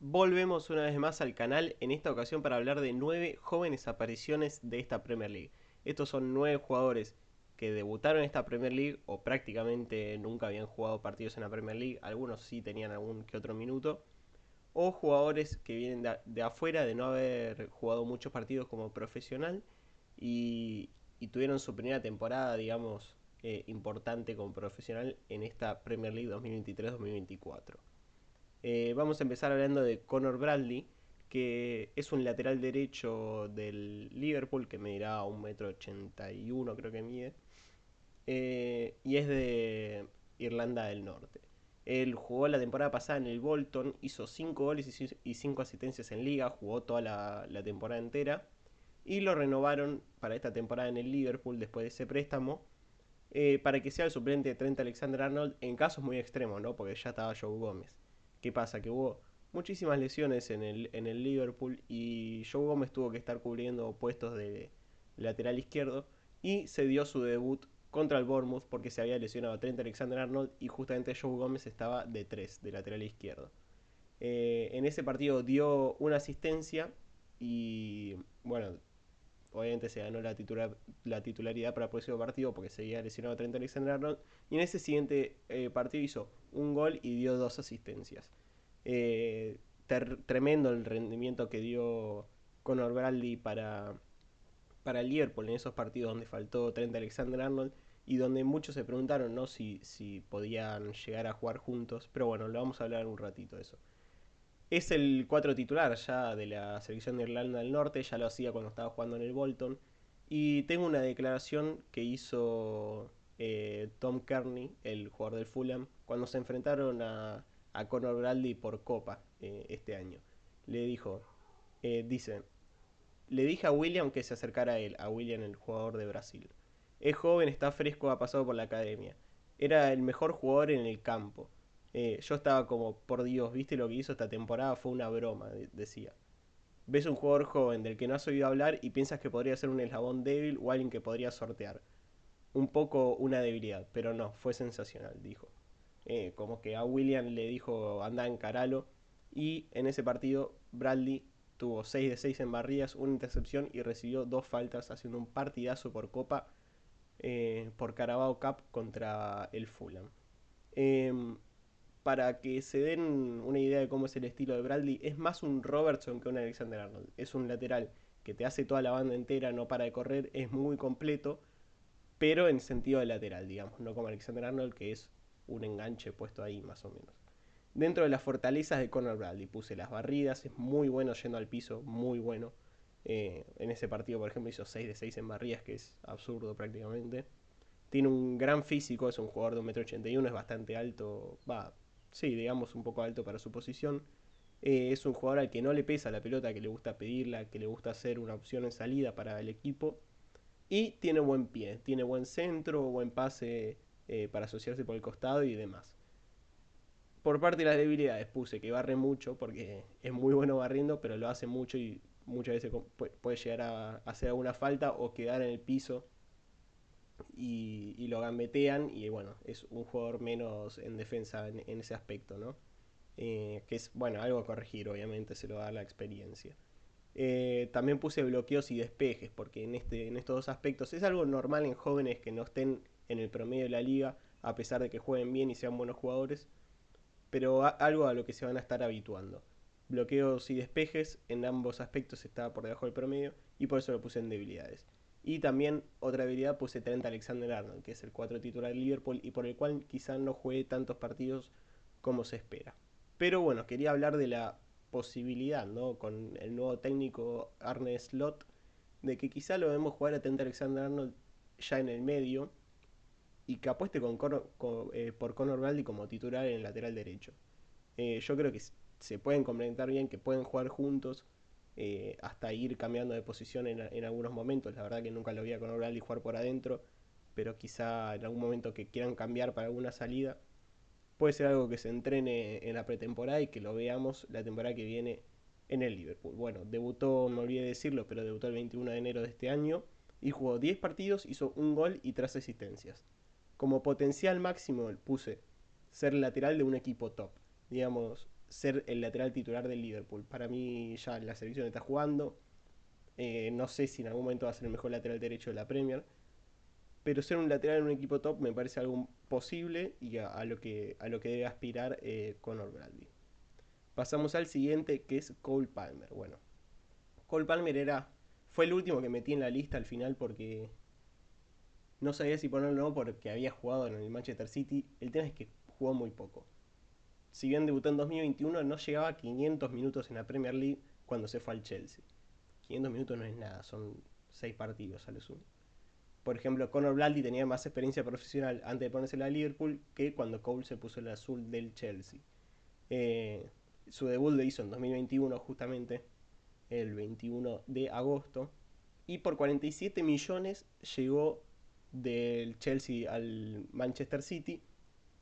Volvemos una vez más al canal, en esta ocasión para hablar de 9 jóvenes apariciones de esta Premier League. Estos son 9 jugadores que debutaron en esta Premier League o prácticamente nunca habían jugado partidos en la Premier League, algunos sí tenían algún que otro minuto, o jugadores que vienen de afuera de no haber jugado muchos partidos como profesional y tuvieron su primera temporada, digamos, importante como profesional en esta Premier League 2023-2024. Vamos a empezar hablando de Conor Bradley, que es un lateral derecho del Liverpool, que medirá 1,81 m creo que mide, y es de Irlanda del Norte. Él jugó la temporada pasada en el Bolton, hizo 5 goles y 5 asistencias en liga, jugó toda la temporada entera, y lo renovaron para esta temporada en el Liverpool después de ese préstamo, para que sea el suplente de Trent Alexander-Arnold en casos muy extremos, ¿no? Porque ya estaba Joe Gómez. ¿Qué pasa? Que hubo muchísimas lesiones en el Liverpool y Joe Gómez tuvo que estar cubriendo puestos de lateral izquierdo y se dio su debut contra el Bournemouth porque se había lesionado a Trent Alexander-Arnold y justamente Joe Gómez estaba de 3 de lateral izquierdo. En ese partido dio una asistencia y bueno, obviamente se ganó la titularidad para el próximo partido porque seguía lesionado Trent Alexander-Arnold. Y en ese siguiente partido hizo un gol y dio 2 asistencias. Tremendo el rendimiento que dio Conor Bradley para el Liverpool en esos partidos donde faltó Trent Alexander-Arnold y donde muchos se preguntaron, ¿no?, si podían llegar a jugar juntos. Pero bueno, lo vamos a hablar un ratito de eso. Es el 4 titular ya de la selección de Irlanda del Norte, ya lo hacía cuando estaba jugando en el Bolton. Y tengo una declaración que hizo Tom Kearney, el jugador del Fulham, cuando se enfrentaron a Conor Bradley por Copa este año. Le dijo, dice, le dije a William que se acercara a él, a William, el jugador de Brasil. Es joven, está fresco, ha pasado por la academia. Era el mejor jugador en el campo. Yo estaba como, por Dios, ¿viste lo que hizo esta temporada? Fue una broma, decía. Ves un jugador joven del que no has oído hablar y piensas que podría ser un eslabón débil o alguien que podría sortear. Un poco una debilidad, pero no, fue sensacional, dijo. Como que a William le dijo, anda, encaralo. Y en ese partido, Bradley tuvo 6 de 6 en barridas, una intercepción y recibió 2 faltas, haciendo un partidazo por Copa, por Carabao Cup contra el Fulham. Eh, para que se den una idea de cómo es el estilo de Bradley, es más un Robertson que un Alexander Arnold. Es un lateral que te hace toda la banda entera, no para de correr, es muy completo, pero en sentido de lateral, digamos, no como Alexander Arnold, que es un enganche puesto ahí más o menos. Dentro de las fortalezas de Conor Bradley puse las barridas, es muy bueno yendo al piso, muy bueno. En ese partido, por ejemplo, hizo 6 de 6 en barridas, que es absurdo prácticamente. Tiene un gran físico, es un jugador de 1,81 m, es bastante alto, va, sí, digamos un poco alto para su posición. Es un jugador al que no le pesa la pelota, que le gusta pedirla, que le gusta hacer una opción en salida para el equipo. Y tiene buen pie, tiene buen centro, buen pase para asociarse por el costado y demás. Por parte de las debilidades puse que barre mucho, porque es muy bueno barriendo, pero lo hace mucho y muchas veces puede llegar a hacer alguna falta o quedar en el piso y lo gambetean y bueno, es un jugador menos en defensa en ese aspecto, ¿no? Que es, bueno, algo a corregir, obviamente, se lo da la experiencia. También puse bloqueos y despejes, porque en estos dos aspectos es algo normal en jóvenes que no estén en el promedio de la liga, a pesar de que jueguen bien y sean buenos jugadores, pero algo a lo que se van a estar habituando. Bloqueos y despejes en ambos aspectos está por debajo del promedio y por eso lo puse en debilidades. Y también otra debilidad puse Trent Alexander-Arnold, que es el 4 titular del Liverpool y por el cual quizá no juegue tantos partidos como se espera. Pero bueno, quería hablar de la posibilidad, ¿no?, con el nuevo técnico Arne Slot, de que quizá lo vemos jugar a Trent Alexander-Arnold ya en el medio y que apueste por Conor Bradley como titular en el lateral derecho. Yo creo que se pueden complementar bien, que pueden jugar juntos, hasta ir cambiando de posición en algunos momentos. La verdad que nunca lo vi a Conor Bradley jugar por adentro, pero quizá en algún momento que quieran cambiar para alguna salida, puede ser algo que se entrene en la pretemporada y que lo veamos la temporada que viene en el Liverpool. Bueno, debutó, me olvidé decirlo, pero debutó el 21 de enero de este año y jugó 10 partidos, hizo un gol y 3 asistencias. Como potencial máximo puse ser lateral de un equipo top. Digamos, ser el lateral titular del Liverpool. Para mí ya la selección está jugando. No sé si en algún momento va a ser el mejor lateral derecho de la Premier. Pero ser un lateral en un equipo top me parece algo posible y a lo que debe aspirar Conor Bradley. Pasamos al siguiente, que es Cole Palmer. Bueno, Cole Palmer fue el último que metí en la lista al final porque no sabía si ponerlo o no porque había jugado en el Manchester City. El tema es que jugó muy poco. Si bien debutó en 2021, no llegaba a 500 minutos en la Premier League cuando se fue al Chelsea. 500 minutos no es nada, son 6 partidos a lo sumo. Por ejemplo, Conor Bradley tenía más experiencia profesional antes de ponerse a Liverpool que cuando Cole se puso el azul del Chelsea. Eh, Su debut lo hizo en 2021 justamente, el 21 de agosto, y por 47 millones llegó del Chelsea al Manchester City,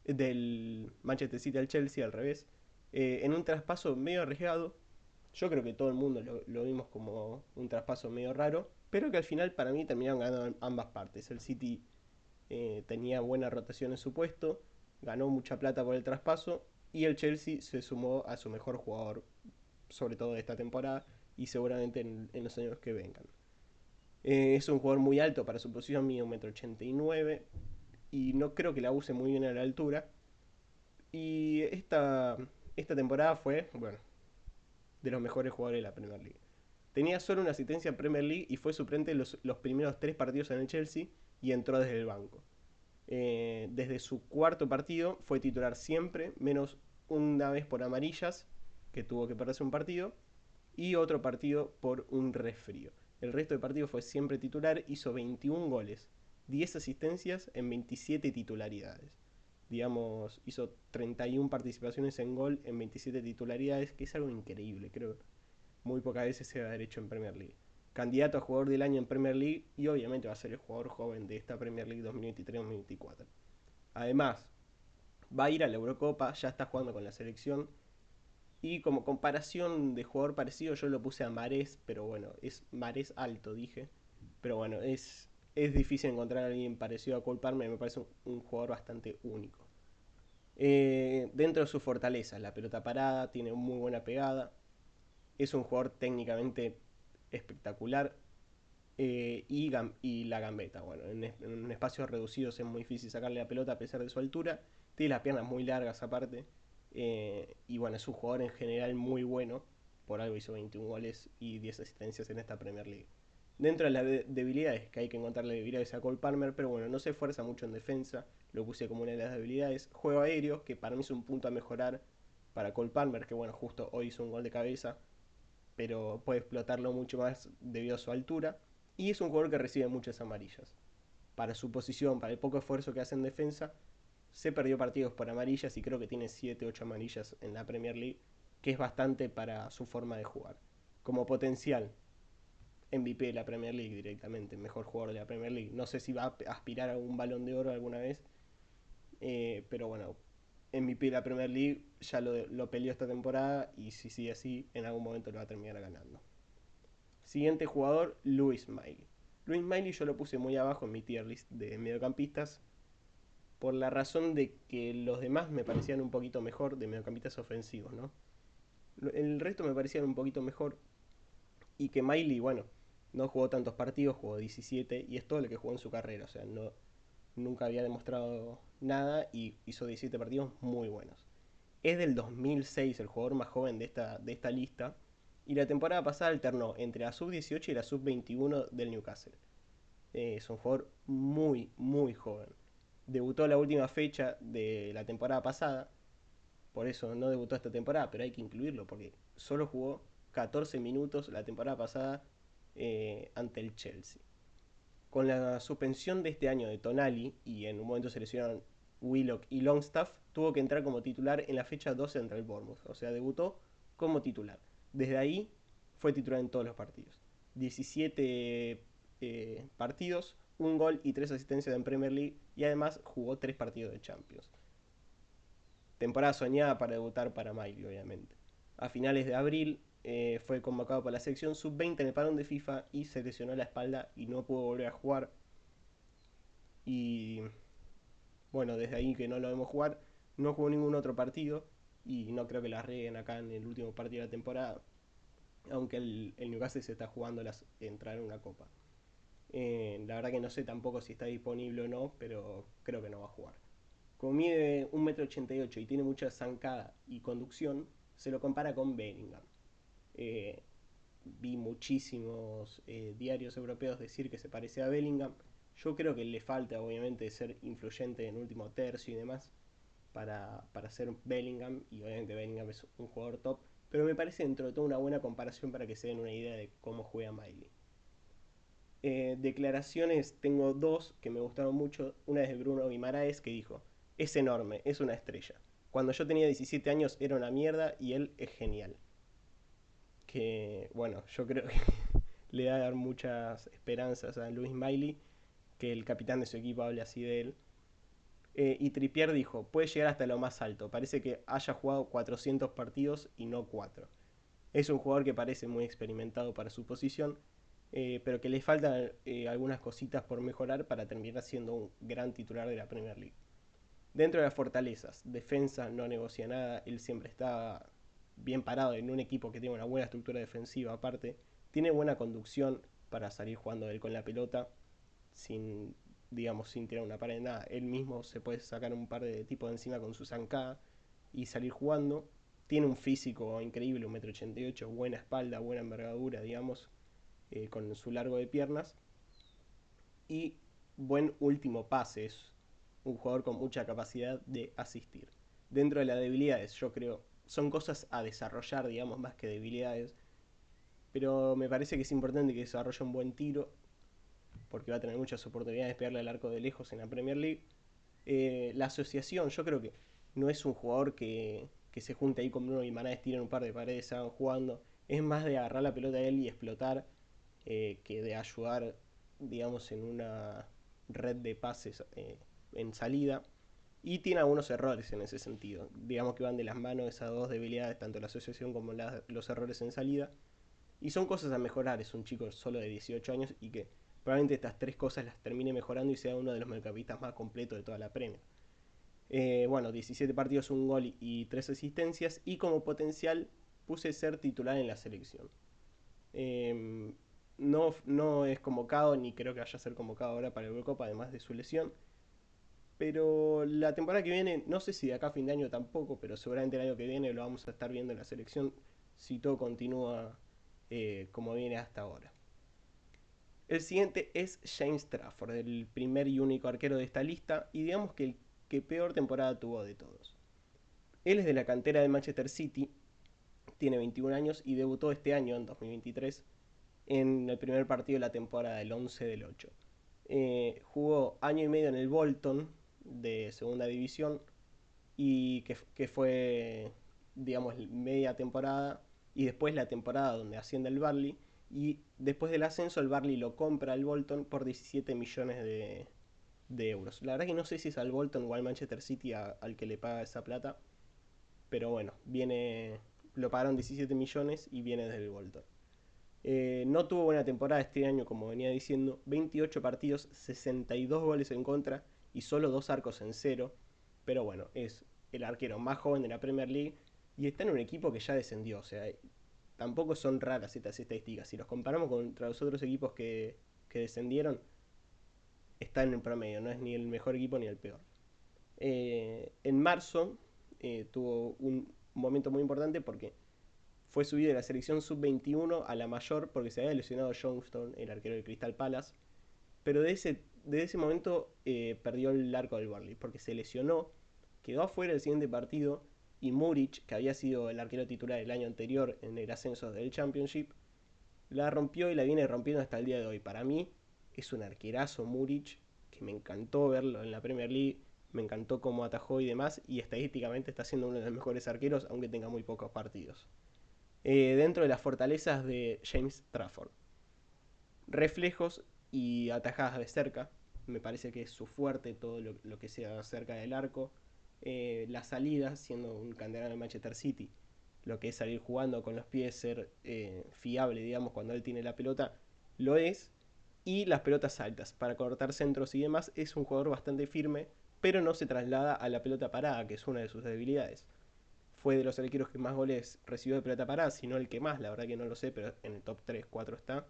del Manchester City al Chelsea al revés, en un traspaso medio arriesgado. Yo creo que todo el mundo lo vimos como un traspaso medio raro, pero que al final para mí terminaron ganando ambas partes. El City tenía buena rotación en su puesto, ganó mucha plata por el traspaso y el Chelsea se sumó a su mejor jugador, sobre todo de esta temporada y seguramente en los años que vengan. Es un jugador muy alto para su posición, mide 1,89 m y no creo que la use muy bien a la altura. Y esta temporada fue, bueno, de los mejores jugadores de la Premier League. Tenía solo una asistencia en Premier League y fue suplente los primeros 3 partidos en el Chelsea y entró desde el banco. Desde su cuarto partido fue titular siempre, menos una vez por amarillas, que tuvo que perderse un partido, y otro partido por un resfrío. El resto del partido fue siempre titular, hizo 21 goles, 10 asistencias en 27 titularidades. Digamos, hizo 31 participaciones en gol en 27 titularidades, que es algo increíble, creo. Muy pocas veces se va a haber hecho en Premier League. Candidato a jugador del año en Premier League y obviamente va a ser el jugador joven de esta Premier League 2023-2024. Además, va a ir a la Eurocopa, ya está jugando con la selección. Y como comparación de jugador parecido, yo lo puse a Marés, pero bueno, es Marés alto, dije. Pero bueno, es difícil encontrar a alguien parecido a Cole Palmer, me parece un jugador bastante único. Dentro de sus fortalezas, la pelota parada, tiene muy buena pegada, es un jugador técnicamente espectacular, y la gambeta. Bueno, en espacios reducidos es muy difícil sacarle la pelota a pesar de su altura. Tiene las piernas muy largas aparte. Y bueno, es un jugador en general muy bueno. Por algo hizo 21 goles y 10 asistencias en esta Premier League. Dentro de las debilidades, que hay que encontrarle debilidades a Cole Palmer, pero bueno, no se esfuerza mucho en defensa. Lo puse como una de las debilidades. Juego aéreo, que para mí es un punto a mejorar para Cole Palmer, que bueno, justo hoy hizo un gol de cabeza, pero puede explotarlo mucho más debido a su altura. Y es un jugador que recibe muchas amarillas. Para su posición, para el poco esfuerzo que hace en defensa, se perdió partidos por amarillas y creo que tiene 7 8 amarillas en la Premier League, que es bastante para su forma de jugar. Como potencial, MVP de la Premier League directamente, mejor jugador de la Premier League. No sé si va a aspirar a un balón de oro alguna vez, pero bueno, MVP de la Premier League ya lo peleó esta temporada y si sigue así, en algún momento lo va a terminar ganando. Siguiente jugador, Luis Miley. Luis Miley yo lo puse muy abajo en mi tier list de mediocampistas por la razón de que los demás me parecían un poquito mejor de mediocampistas ofensivos, ¿no? El resto me parecían un poquito mejor y que Miley, bueno, no jugó tantos partidos, jugó 17 y es todo lo que jugó en su carrera, o sea, nunca había demostrado nada y hizo 17 partidos muy buenos. Es del 2006 el jugador más joven de esta lista y la temporada pasada alternó entre la sub-18 y la sub-21 del Newcastle. Es un jugador muy, muy joven. Debutó la última fecha de la temporada pasada, por eso no debutó esta temporada, pero hay que incluirlo porque solo jugó 14 minutos la temporada pasada ante el Chelsea. Con la suspensión de este año de Tonali y en un momento se lesionaron Willock y Longstaff, tuvo que entrar como titular en la fecha 12 contra el Bournemouth. O sea, debutó como titular. Desde ahí fue titular en todos los partidos. 17 partidos, un gol y 3 asistencias en Premier League y además jugó 3 partidos de Champions. Temporada soñada para debutar para Miley, obviamente. A finales de abril fue convocado para la selección sub-20 en el parón de FIFA y se lesionó la espalda y no pudo volver a jugar. Y bueno, desde ahí que no lo vemos jugar, no jugó ningún otro partido y no creo que la rieguen acá en el último partido de la temporada, aunque el Newcastle se está jugando entrar en una copa. La verdad que no sé tampoco si está disponible o no, pero creo que no va a jugar. Como mide 1,88 m y tiene mucha zancada y conducción, se lo compara con Bellingham. Eh, Vi muchísimos diarios europeos decir que se parece a Bellingham. Yo creo que le falta, obviamente, ser influyente en último tercio y demás para ser Bellingham, y obviamente Bellingham es un jugador top, pero me parece dentro de todo una buena comparación para que se den una idea de cómo juega Miley. Declaraciones tengo dos que me gustaron mucho. Una es de Bruno Guimaraes, que dijo: es enorme, es una estrella. Cuando yo tenía 17 años era una mierda y él es genial. Que bueno, yo creo que le da a dar muchas esperanzas a Luis Miley que el capitán de su equipo hable así de él. Y Trippier dijo: puede llegar hasta lo más alto, parece que haya jugado 400 partidos y no 4. Es un jugador que parece muy experimentado para su posición, pero que le faltan algunas cositas por mejorar para terminar siendo un gran titular de la Premier League. Dentro de las fortalezas, defensa no negocia nada, él siempre está bien parado en un equipo que tiene una buena estructura defensiva aparte, tiene buena conducción para salir jugando él con la pelota, sin, digamos, sin tirar una pared, nada. Él mismo se puede sacar un par de tipos de encima con su zancada y salir jugando. Tiene un físico increíble, 1,88 m, buena espalda, buena envergadura, digamos, con su largo de piernas. Y buen último pase, es un jugador con mucha capacidad de asistir. Dentro de las debilidades, yo creo, son cosas a desarrollar, digamos, más que debilidades, pero me parece que es importante que desarrolle un buen tiro, porque va a tener muchas oportunidades de pegarle al arco de lejos en la Premier League. La asociación, yo creo que no es un jugador que se junte ahí con Bruno Guimaraes, tiren un par de paredes, se van jugando. Es más de agarrar la pelota de él y explotar, que de ayudar, digamos, en una red de pases en salida. Y tiene algunos errores en ese sentido. Digamos que van de las manos esas dos debilidades, tanto la asociación como los errores en salida. Y son cosas a mejorar. Es un chico solo de 18 años y que probablemente estas tres cosas las termine mejorando y sea uno de los mediocampistas más completos de toda la Premier. Bueno, 17 partidos, un gol y 3 asistencias. Y como potencial puse ser titular en la selección. No es convocado, ni creo que vaya a ser convocado ahora para el Eurocopa, además de su lesión. Pero la temporada que viene, no sé si de acá a fin de año tampoco, pero seguramente el año que viene lo vamos a estar viendo en la selección si todo continúa como viene hasta ahora. El siguiente es James Trafford, el primer y único arquero de esta lista, y digamos que el que peor temporada tuvo de todos. Él es de la cantera de Manchester City, tiene 21 años y debutó este año, en 2023, en el primer partido de la temporada, el 11 del 8. Jugó año y medio en el Bolton de segunda división y que fue, digamos, media temporada y después la temporada donde asciende el Burnley, y después del ascenso el Burnley lo compra al Bolton por 17 millones de euros. La verdad que no sé si es al Bolton o al Manchester City al que le paga esa plata, pero bueno, lo pagaron 17 millones y viene desde el Bolton. No tuvo buena temporada este año, como venía diciendo: 28 partidos, 62 goles en contra y solo 2 arcos en cero. Pero bueno, es el arquero más joven de la Premier League y está en un equipo que ya descendió. O sea, tampoco son raras estas estadísticas. Si los comparamos contra los otros equipos que descendieron, está en el promedio, no es ni el mejor equipo ni el peor. En marzo tuvo un momento muy importante porque fue subido de la selección sub-21 a la mayor porque se había lesionado Johnston, el arquero del Crystal Palace. Pero desde ese momento perdió el arco del Burnley porque se lesionó, quedó afuera el siguiente partido, y Muric, que había sido el arquero titular el año anterior en el ascenso del Championship, la rompió y la viene rompiendo hasta el día de hoy. Para mí es un arquerazo Muric, que me encantó verlo en la Premier League, me encantó cómo atajó y demás, y estadísticamente está siendo uno de los mejores arqueros, aunque tenga muy pocos partidos. Dentro de las fortalezas de James Trafford: reflejos y atajadas de cerca. Me parece que es su fuerte todo lo que sea cerca del arco. La salida, siendo un canterano de Manchester City, lo que es salir jugando con los pies, ser fiable, digamos, cuando él tiene la pelota, lo es. Y las pelotas altas, para cortar centros y demás, es un jugador bastante firme, pero no se traslada a la pelota parada, que es una de sus debilidades. fue de los arqueros que más goles recibió de pelota parada, sino el que más, la verdad que no lo sé, pero en el top 3 4 está.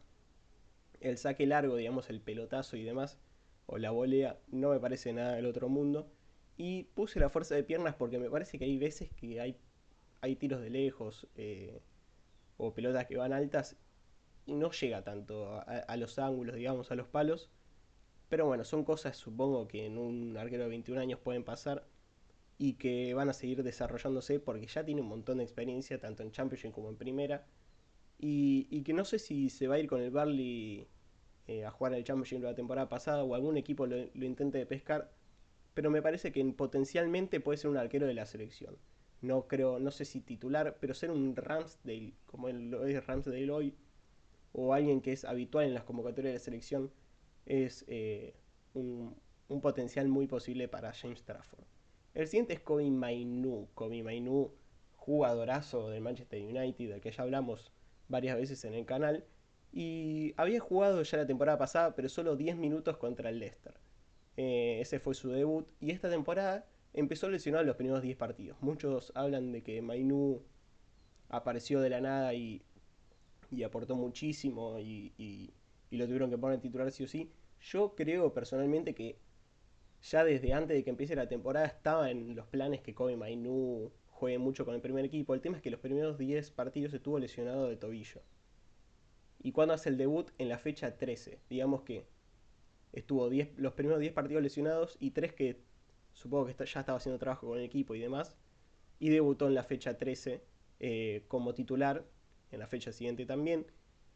El saque largo, digamos, el pelotazo y demás, o la volea, no me parece nada del otro mundo. Y puse la fuerza de piernas porque me parece que hay veces que hay tiros de lejos o pelotas que van altas y no llega tanto a los ángulos, digamos, a los palos. Pero bueno, son cosas supongo que en un arquero de 21 años pueden pasar y que van a seguir desarrollándose porque ya tiene un montón de experiencia tanto en Championship como en Primera y que no sé si se va a ir con el Barley a jugar el Championship la temporada pasada o algún equipo lo intente de pescar, pero me parece que potencialmente puede ser un arquero de la selección. No creo, no sé si titular, pero ser un Ramsdale, como lo es Ramsdale hoy, o alguien que es habitual en las convocatorias de la selección, es un potencial muy posible para James Trafford. El siguiente es Kobe Mainu. Kobe Mainu, jugadorazo del Manchester United, del que ya hablamos varias veces en el canal. Y había jugado ya la temporada pasada, pero solo 10 minutos contra el Leicester. Ese fue su debut. Y esta temporada empezó lesionado en los primeros 10 partidos. Muchos hablan de que Mainu apareció de la nada y aportó muchísimo y lo tuvieron que poner titular sí o sí. Yo creo personalmente que ya desde antes de que empiece la temporada estaba en los planes que Kobe Mainu juegue mucho con el primer equipo. El tema es que los primeros 10 partidos estuvo lesionado de tobillo. Y cuando hace el debut en la fecha 13, digamos que estuvo los primeros 10 partidos lesionados y 3 que supongo que ya estaba haciendo trabajo con el equipo y demás. Y debutó en la fecha 13 como titular, en la fecha siguiente también.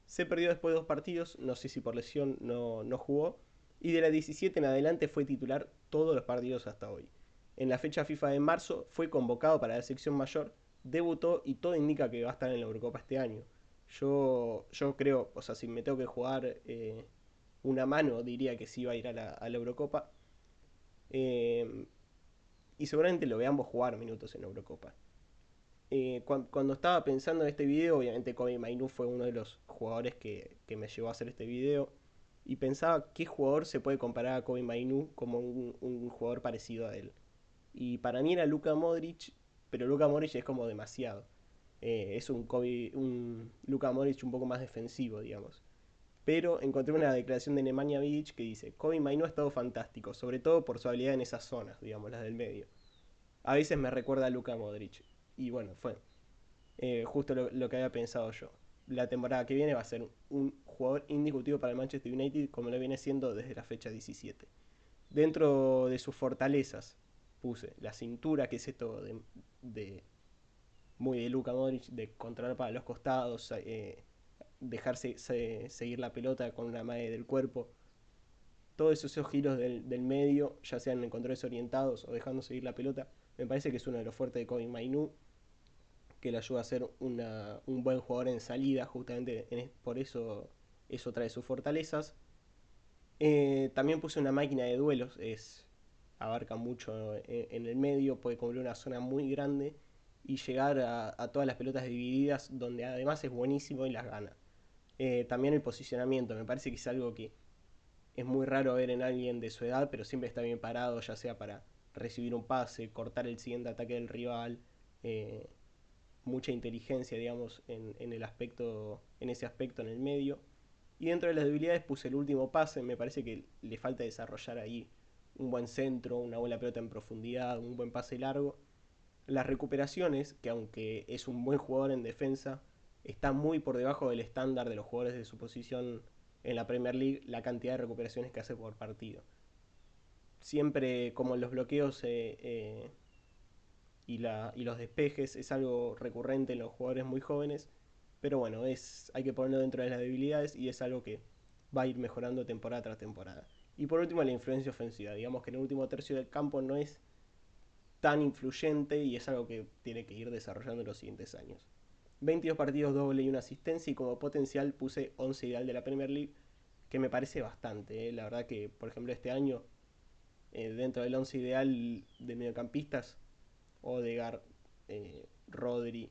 Se perdió después de 2 partidos, no sé si por lesión no jugó. Y de la 17 en adelante fue titular todos los partidos hasta hoy. En la fecha FIFA de marzo fue convocado para la sección mayor, debutó y todo indica que va a estar en la Eurocopa este año. Yo creo, o sea, si me tengo que jugar una mano, diría que sí va a ir a la Eurocopa. Eh, y seguramente lo veamos jugar minutos en la Eurocopa. Cuando estaba pensando en este video, obviamente Kobe Mainu fue uno de los jugadores que me llevó a hacer este video. Y pensaba qué jugador se puede comparar a Kobe Mainu como un jugador parecido a él. Y para mí era Luka Modric, pero Luka Modric es como demasiado. Es un Luka Modric un poco más defensivo, digamos. Pero encontré una declaración de Nemanja Vidic que dice: Kobe Mainu ha estado fantástico, sobre todo por su habilidad en esas zonas, digamos, las del medio. A veces me recuerda a Luka Modric. Y bueno, fue justo lo que había pensado yo. La temporada que viene va a ser un jugador indiscutible para el Manchester United como lo viene siendo desde la fecha 17. Dentro de sus fortalezas puse la cintura, que es esto de muy de Luka Modric, de controlar para los costados, dejarse seguir la pelota con una mano del cuerpo. Todos esos giros del medio, ya sean en controles orientados o dejando seguir la pelota, me parece que es uno de los fuertes de Kobe Mainu, que le ayuda a ser un buen jugador en salida, justamente por eso trae sus fortalezas. También puse una máquina de duelos, abarca mucho en el medio, puede cubrir una zona muy grande y llegar a todas las pelotas divididas, donde además es buenísimo y las gana. También el posicionamiento, me parece que es algo que es muy raro ver en alguien de su edad, pero siempre está bien parado, ya sea para recibir un pase, cortar el siguiente ataque del rival, eh, mucha inteligencia, digamos, en ese aspecto en el medio. Y dentro de las debilidades puse el último pase, me parece que le falta desarrollar ahí un buen centro, una buena pelota en profundidad, un buen pase largo. Las recuperaciones, que aunque es un buen jugador en defensa, está muy por debajo del estándar de los jugadores de su posición en la Premier League, la cantidad de recuperaciones que hace por partido. Siempre como los bloqueos y los despejes es algo recurrente en los jugadores muy jóvenes, pero bueno, hay que ponerlo dentro de las debilidades y es algo que va a ir mejorando temporada tras temporada. Y por último, la influencia ofensiva. Digamos que en el último tercio del campo no es tan influyente y es algo que tiene que ir desarrollando en los siguientes años. 22 partidos, doble y una asistencia, y como potencial puse 11 ideal de la Premier League, que me parece bastante. La verdad que, por ejemplo, este año, dentro del 11 ideal de mediocampistas, Odegaard, Rodri,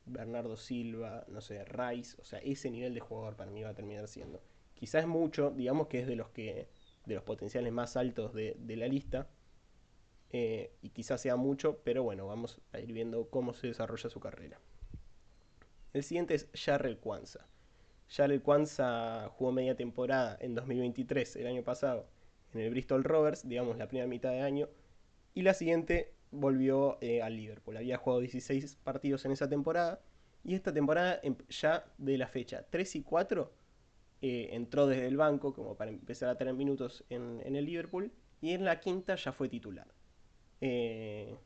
Bernardo Silva, no sé, Rice, o sea, ese nivel de jugador para mí va a terminar siendo. Quizás es mucho, digamos que es de los potenciales más altos de la lista, y quizás sea mucho, pero bueno, vamos a ir viendo cómo se desarrolla su carrera. El siguiente es Jarrell Kwanzaa. Jarrell Kwanzaa jugó media temporada en 2023, el año pasado, en el Bristol Rovers, digamos la primera mitad de año, y la siguiente volvió al Liverpool. Había jugado 16 partidos en esa temporada, y esta temporada ya de la fecha 3 y 4 entró desde el banco como para empezar a tener minutos en el Liverpool, y en la quinta ya fue titular, eh,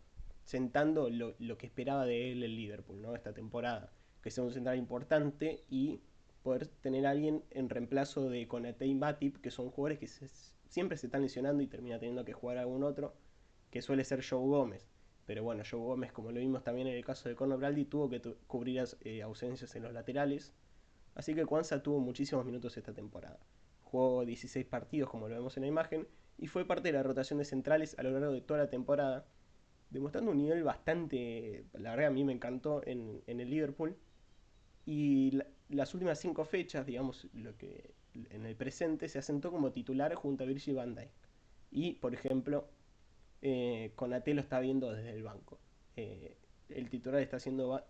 sentando lo que esperaba de él el Liverpool, ¿no? Esta temporada, que sea un central importante y poder tener a alguien en reemplazo de Konate y Matip, que son jugadores que siempre se están lesionando y termina teniendo que jugar a algún otro, que suele ser Joe Gómez. Pero bueno, Joe Gómez, como lo vimos también en el caso de Conor Bradley, tuvo que cubrir ausencias en los laterales. Así que Kwanzaa tuvo muchísimos minutos esta temporada. Jugó 16 partidos, como lo vemos en la imagen, y fue parte de la rotación de centrales a lo largo de toda la temporada, demostrando un nivel bastante, la verdad a mí me encantó en el Liverpool. Y las últimas 5 fechas, digamos, lo que en el presente, se asentó como titular junto a Virgil van Dijk. Y, por ejemplo, Konate lo está viendo desde el banco. El titular está haciendo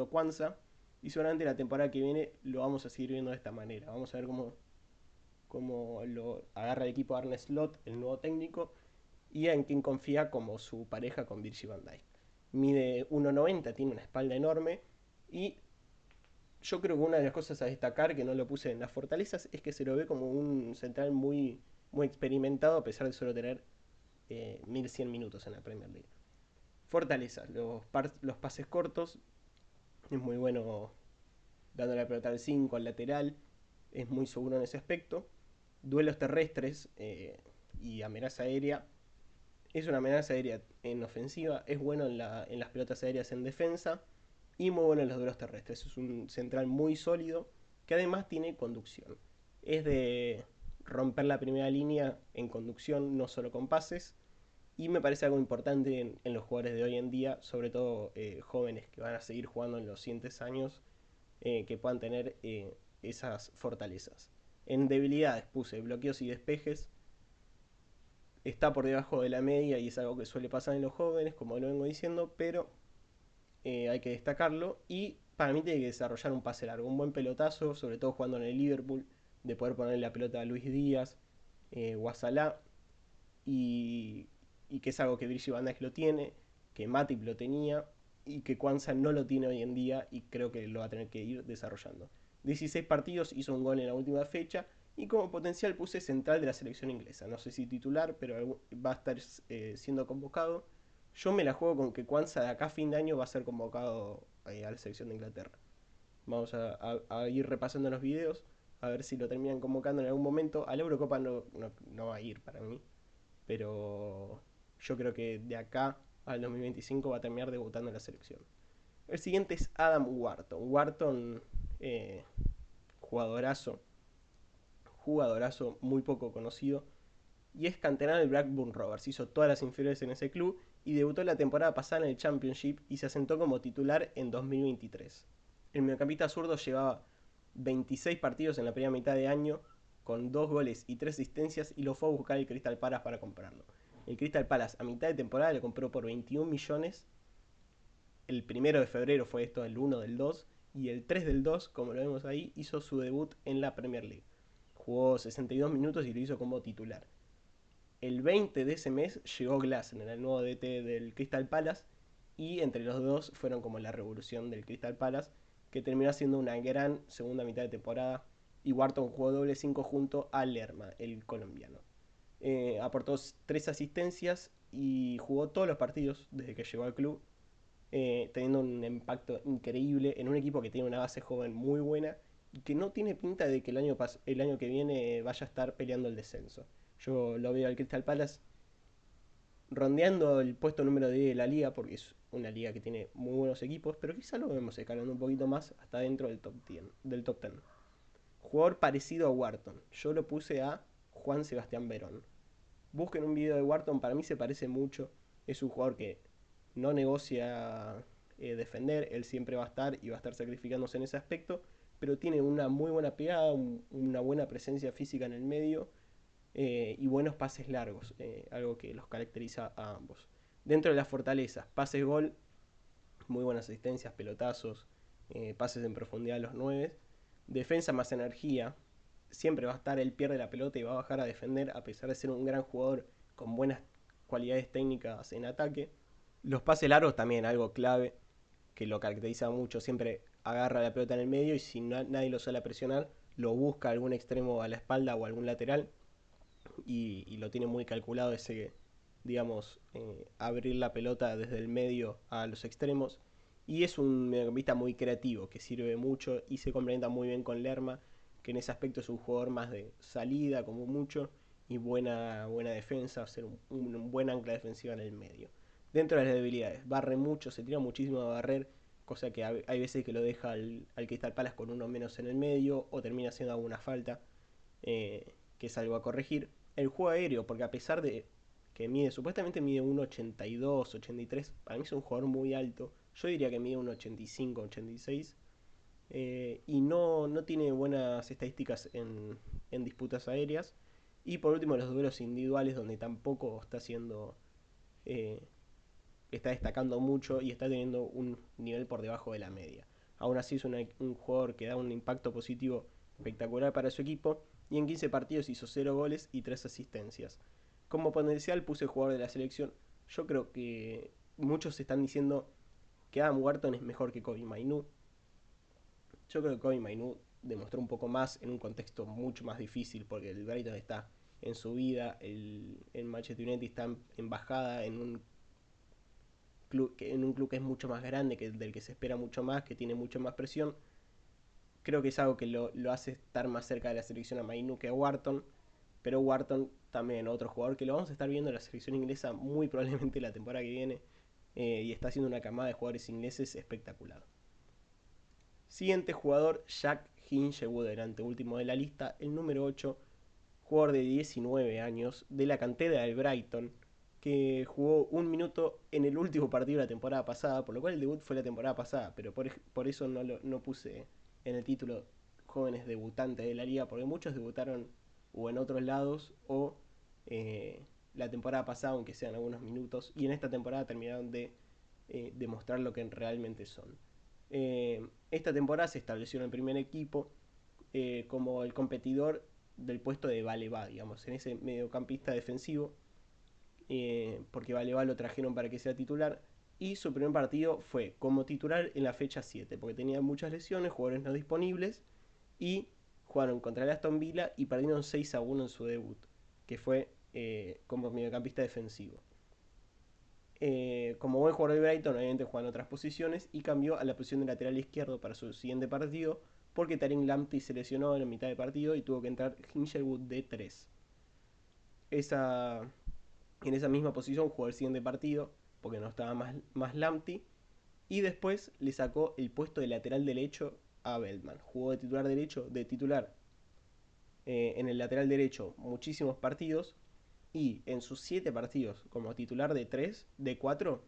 Kwanzaa, y seguramente la temporada que viene lo vamos a seguir viendo de esta manera. Vamos a ver cómo lo agarra el equipo Arne Slot, el nuevo técnico, y en quien confía como su pareja con Virgil van Dijk. Mide 1,90, tiene una espalda enorme, y yo creo que una de las cosas a destacar, que no lo puse en las fortalezas, es que se lo ve como un central muy experimentado, a pesar de solo tener 1100 minutos en la Premier League. Fortalezas, los pases cortos, es muy bueno dando la pelota al 5, al lateral, es muy seguro en ese aspecto. Duelos terrestres y amenaza aérea, es una amenaza aérea en ofensiva, es bueno en las pelotas aéreas en defensa, y muy bueno en los duelos terrestres. Es un central muy sólido que además tiene conducción. Es de romper la primera línea en conducción, no solo con pases, y me parece algo importante en los jugadores de hoy en día, sobre todo jóvenes que van a seguir jugando en los siguientes años, que puedan tener esas fortalezas. En debilidades puse bloqueos y despejes. Está por debajo de la media y es algo que suele pasar en los jóvenes, como lo vengo diciendo, pero hay que destacarlo. Y para mí tiene que desarrollar un pase largo, un buen pelotazo, sobre todo jugando en el Liverpool, de poder ponerle la pelota a Luis Díaz o a Salah, y que es algo que Virgil van Dijk lo tiene, que Matip lo tenía y que Kwanzaa no lo tiene hoy en día, y creo que lo va a tener que ir desarrollando. 16 partidos, hizo un gol en la última fecha, y como potencial puse central de la selección inglesa. No sé si titular, pero va a estar siendo convocado. Yo me la juego con que Kwanzaa de acá a fin de año va a ser convocado a la selección de Inglaterra. Vamos a ir repasando los videos, a ver si lo terminan convocando en algún momento. A la Eurocopa no va a ir para mí, pero yo creo que de acá al 2025 va a terminar debutando en la selección. El siguiente es Adam Wharton. Wharton, eh, jugadorazo, jugadorazo muy poco conocido, y es canterano del Blackburn Rovers. Hizo todas las inferiores en ese club y debutó la temporada pasada en el Championship y se asentó como titular en 2023. El mediocampista zurdo llevaba 26 partidos en la primera mitad de año, con 2 goles y 3 asistencias, y lo fue a buscar el Crystal Palace para comprarlo. El Crystal Palace a mitad de temporada lo compró por 21 millones. El 1 de febrero fue esto, el 1 del 2, y el 3 del 2, como lo vemos ahí, hizo su debut en la Premier League. Jugó 62 minutos y lo hizo como titular. El 20 de ese mes llegó Glasner, el nuevo DT del Crystal Palace, y entre los dos fueron como la revolución del Crystal Palace, que terminó siendo una gran segunda mitad de temporada, y Wharton jugó doble 5 junto a Lerma, el colombiano. Aportó 3 asistencias y jugó todos los partidos desde que llegó al club, teniendo un impacto increíble en un equipo que tiene una base joven muy buena y que no tiene pinta de que el año que viene vaya a estar peleando el descenso. Yo lo veo al Crystal Palace rondeando el puesto número 10 de la liga, porque es una liga que tiene muy buenos equipos, pero quizá lo vemos escalando un poquito más hasta dentro del top 10. Jugador parecido a Wharton. Yo lo puse a Juan Sebastián Verón. Busquen un video de Wharton, para mí se parece mucho. Es un jugador que no negocia defender, él siempre va a estar y va a estar sacrificándose en ese aspecto, pero tiene una muy buena pegada, una buena presencia física en el medio, y buenos pases largos, algo que los caracteriza a ambos. Dentro de las fortalezas, pases gol, muy buenas asistencias, pelotazos, pases en profundidad a los 9. Defensa más energía, siempre va a estar, él pierde la pelota y va a bajar a defender a pesar de ser un gran jugador con buenas cualidades técnicas en ataque. Los pases largos también, algo clave que lo caracteriza mucho, siempre agarra la pelota en el medio y si nadie lo suele presionar, lo busca algún extremo a la espalda o algún lateral y lo tiene muy calculado ese, digamos, abrir la pelota desde el medio a los extremos. Y es un mediocampista muy creativo, que sirve mucho y se complementa muy bien con Lerma, que en ese aspecto es un jugador más de salida, como mucho, y buena defensa, ser un buen ancla defensiva en el medio. Dentro de las debilidades, barre mucho, se tira muchísimo a barrer, cosa que hay veces que lo deja al Crystal Palace con uno menos en el medio, o termina haciendo alguna falta, que es algo a corregir. El juego aéreo, porque a pesar de que supuestamente mide 1,82, 83, para mí es un jugador muy alto. Yo diría que mide 1,85, 86. Y no tiene buenas estadísticas en disputas aéreas. Y por último, los duelos individuales, donde tampoco está haciendo. eh, está destacando mucho y está teniendo un nivel por debajo de la media. Aún así es un jugador que da un impacto positivo espectacular para su equipo y en 15 partidos hizo 0 goles y 3 asistencias. Como potencial puse jugador de la selección. Yo creo que muchos están diciendo que Adam Wharton es mejor que Kobe Mainu. Yo creo que Kobe Mainu demostró un poco más en un contexto mucho más difícil porque el Brighton está en su vida, el Manchester United está en bajada, en un club que es mucho más grande, del que se espera mucho más, que tiene mucho más presión. Creo que es algo que lo hace estar más cerca de la selección a Mainu que a Wharton, pero Wharton también otro jugador que lo vamos a estar viendo en la selección inglesa muy probablemente la temporada que viene, y está haciendo una camada de jugadores ingleses espectacular. Siguiente jugador, Jack Hinchwood, el anteúltimo de la lista, el número 8, jugador de 19 años, de la cantera del Brighton, que jugó un minuto en el último partido de la temporada pasada, por lo cual el debut fue la temporada pasada, pero por eso no puse en el título jóvenes debutantes de la liga, porque muchos debutaron o en otros lados o la temporada pasada, aunque sean algunos minutos, y en esta temporada terminaron de demostrar lo que realmente son. Esta temporada se estableció en el primer equipo como el competidor del puesto de Baleba, digamos, en ese mediocampista defensivo, porque Baleba lo trajeron para que sea titular. Y su primer partido fue como titular en la fecha 7, porque tenía muchas lesiones, jugadores no disponibles, y jugaron contra el Aston Villa y perdieron 6-1 en su debut, que fue como mediocampista defensivo. Como buen jugador de Brighton, obviamente juega en otras posiciones y cambió a la posición de lateral izquierdo para su siguiente partido porque Tarim Lamptey se lesionó en la mitad de partido y tuvo que entrar Hinchelwood de 3. Esa, en esa misma posición jugó el siguiente partido porque no estaba más Lamptey y después le sacó el puesto de lateral derecho a Beltman. Jugó de titular derecho, de titular en el lateral derecho muchísimos partidos y en sus 7 partidos como titular de 4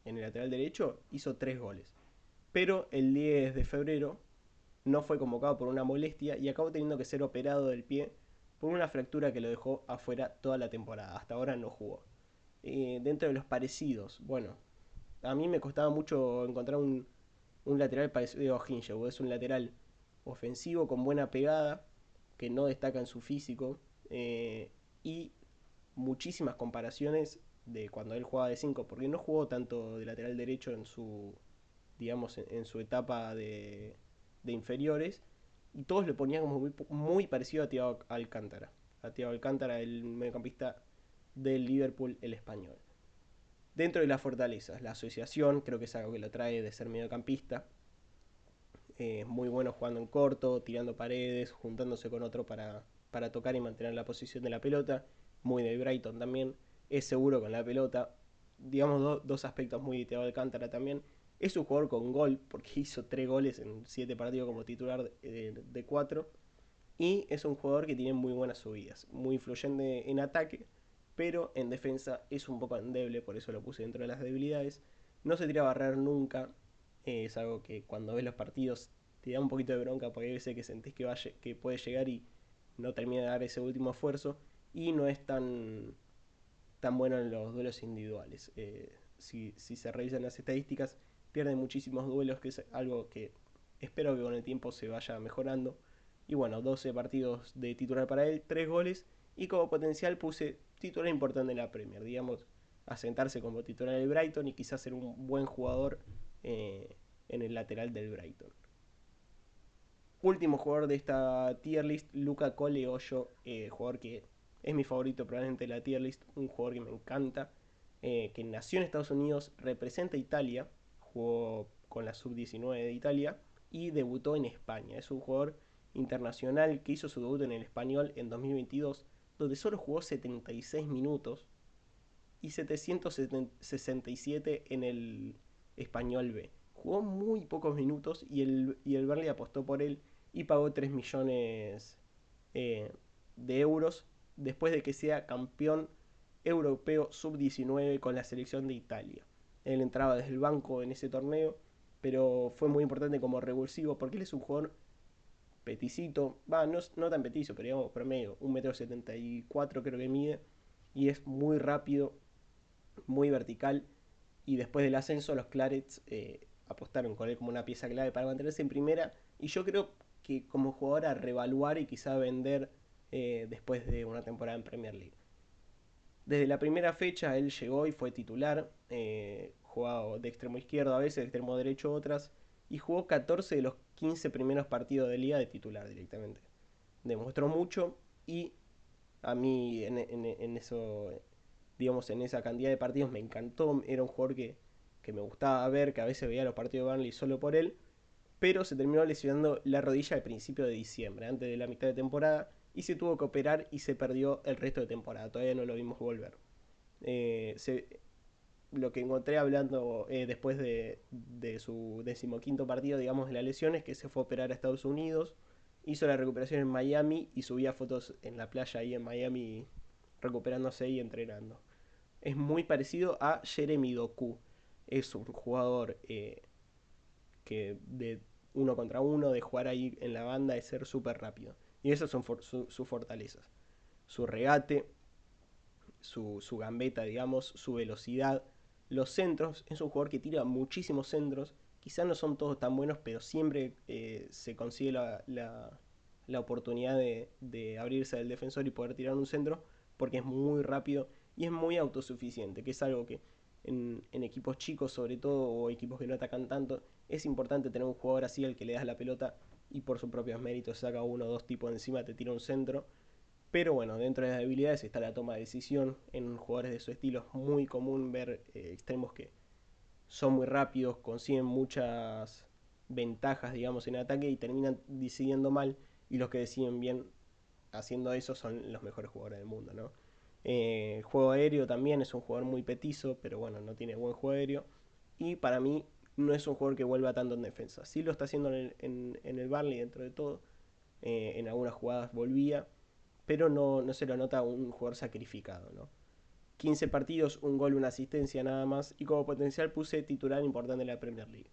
en el lateral derecho hizo 3 goles. Pero el 10 de febrero no fue convocado por una molestia y acabó teniendo que ser operado del pie por una fractura que lo dejó afuera toda la temporada. Hasta ahora no jugó. Dentro de los parecidos, bueno, a mí me costaba mucho encontrar un lateral parecido a Hinchwood. Es un lateral ofensivo con buena pegada, que no destaca en su físico, y muchísimas comparaciones de cuando él jugaba de 5 porque no jugó tanto de lateral derecho en su, digamos, en su etapa de inferiores, y todos lo ponían como muy parecido a Thiago Alcántara. A Thiago Alcántara, el mediocampista del Liverpool, el español. Dentro de las fortalezas, la asociación, creo que es algo que lo trae de ser mediocampista. Muy bueno jugando en corto, tirando paredes, juntándose con otro para tocar y mantener la posición de la pelota. Muy de Brighton también. Es seguro con la pelota. Digamos, dos aspectos muy de Thiago Alcántara también. Es un jugador con gol, porque hizo 3 goles en 7 partidos como titular de 4. Y es un jugador que tiene muy buenas subidas. Muy influyente en ataque, pero en defensa es un poco endeble, por eso lo puse dentro de las debilidades. No se tira a barrer nunca. Es algo que cuando ves los partidos te da un poquito de bronca porque hay veces que sentís que puede llegar y no termina de dar ese último esfuerzo. y no es tan bueno en los duelos individuales. Si se revisan las estadísticas, pierde muchísimos duelos, que es algo que espero que con el tiempo se vaya mejorando. Y bueno, 12 partidos de titular para él, 3 goles, y como potencial puse titular importante en la Premier, digamos, asentarse como titular del Brighton y quizás ser un buen jugador en el lateral del Brighton. Último jugador de esta tier list, Luca Cole-Oyo, jugador que es mi favorito probablemente de la tier list, un jugador que me encanta, que nació en Estados Unidos, representa a Italia, jugó con la sub-19 de Italia y debutó en España. Es un jugador internacional que hizo su debut en el Español en 2022, donde solo jugó 76 minutos y 767 en el Español B. Jugó muy pocos minutos y el Burnley apostó por él y pagó 3 millones de euros después de que sea campeón europeo sub-19 con la selección de Italia. Él entraba desde el banco en ese torneo, pero fue muy importante como revulsivo porque él es un jugador peticito, no tan petizo, pero digamos promedio, 1,74 m creo que mide, y es muy rápido, muy vertical, y después del ascenso los Clarets apostaron con él como una pieza clave para mantenerse en primera, y yo creo que como jugador a revaluar y quizá vender después de una temporada en Premier League. Desde la primera fecha él llegó y fue titular, jugaba de extremo izquierdo a veces, de extremo derecho otras, y jugó 14 de los 15 primeros partidos de liga de titular directamente. Demostró mucho y a mí en eso, digamos, en esa cantidad de partidos me encantó. Era un jugador que me gustaba ver, que a veces veía los partidos de Burnley solo por él, pero se terminó lesionando la rodilla al principio de diciembre, antes de la mitad de temporada, y se tuvo que operar y se perdió el resto de temporada. Todavía no lo vimos volver. Lo que encontré hablando después de su 15º partido, digamos, de la lesión, es que se fue a operar a Estados Unidos, hizo la recuperación en Miami y subía fotos en la playa ahí en Miami recuperándose y entrenando. Es muy parecido a Jeremy Doku. Es un jugador que de uno contra uno, de jugar ahí en la banda, de ser súper rápido. Y esas son sus fortalezas. Su regate, su gambeta, digamos, su velocidad. Los centros, es un jugador que tira muchísimos centros. Quizás no son todos tan buenos, pero siempre se consigue la oportunidad de abrirse al defensor y poder tirar un centro, porque es muy rápido y es muy autosuficiente, que es algo que en equipos chicos sobre todo, o equipos que no atacan tanto, es importante tener un jugador así al que le das la pelota y por sus propios méritos saca uno o dos tipos encima, te tira un centro. Pero bueno, dentro de las habilidades está la toma de decisión. En jugadores de su estilo es muy común ver extremos que son muy rápidos, consiguen muchas ventajas, digamos, en ataque y terminan decidiendo mal, y los que deciden bien haciendo eso son los mejores jugadores del mundo, ¿no? Juego aéreo también, es un jugador muy petizo, pero bueno, no tiene buen juego aéreo, y para mí no es un jugador que vuelva tanto en defensa. Sí lo está haciendo en el Burnley dentro de todo, en algunas jugadas volvía, pero no se lo nota un jugador sacrificado, ¿no? 15 partidos, un gol, una asistencia nada más, y como potencial puse titular importante en la Premier League.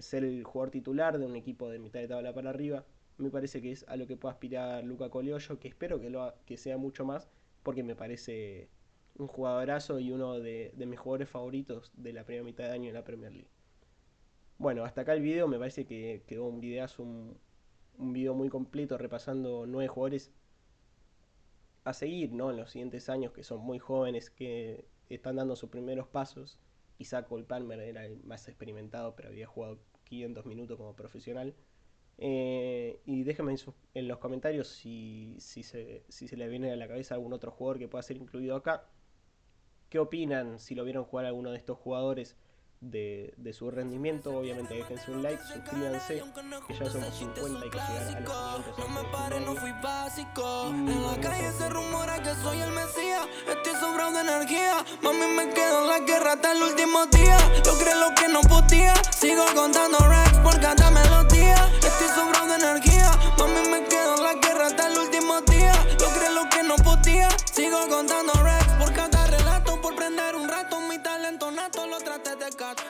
Ser el jugador titular de un equipo de mitad de tabla para arriba, me parece que es a lo que puede aspirar Luca Cole-Oyo, que espero que sea mucho más, porque me parece un jugadorazo y uno de mis jugadores favoritos de la primera mitad de año en la Premier League. Bueno, hasta acá el video, me parece que quedó un videazo, un video muy completo repasando 9 jugadores a seguir, ¿no? En los siguientes años, que son muy jóvenes, que están dando sus primeros pasos. Quizá Cole Palmer era el más experimentado, pero había jugado 500 minutos como profesional. Y déjenme en los comentarios si se les viene a la cabeza algún otro jugador que pueda ser incluido acá. ¿Qué opinan? Si lo vieron jugar a alguno de estos jugadores, de su rendimiento. Obviamente déjense un like, suscríbanse, que ya somos 50 y hay que llegar a los 500. No me pare, no fui básico. En la calle se rumora que soy el mesías. Estoy sobrado de energía. Mami, me quedo en la guerra hasta el último día. Yo creo lo que no podía. Sigo contando racks por cada melodía. Estoy sobrado de energía. Mami, me quedo en la guerra hasta el último día. Yo creo lo que no podía. Sigo contando racks por cada relato. Por prender un rato mi talento nato. Lo traté de gato.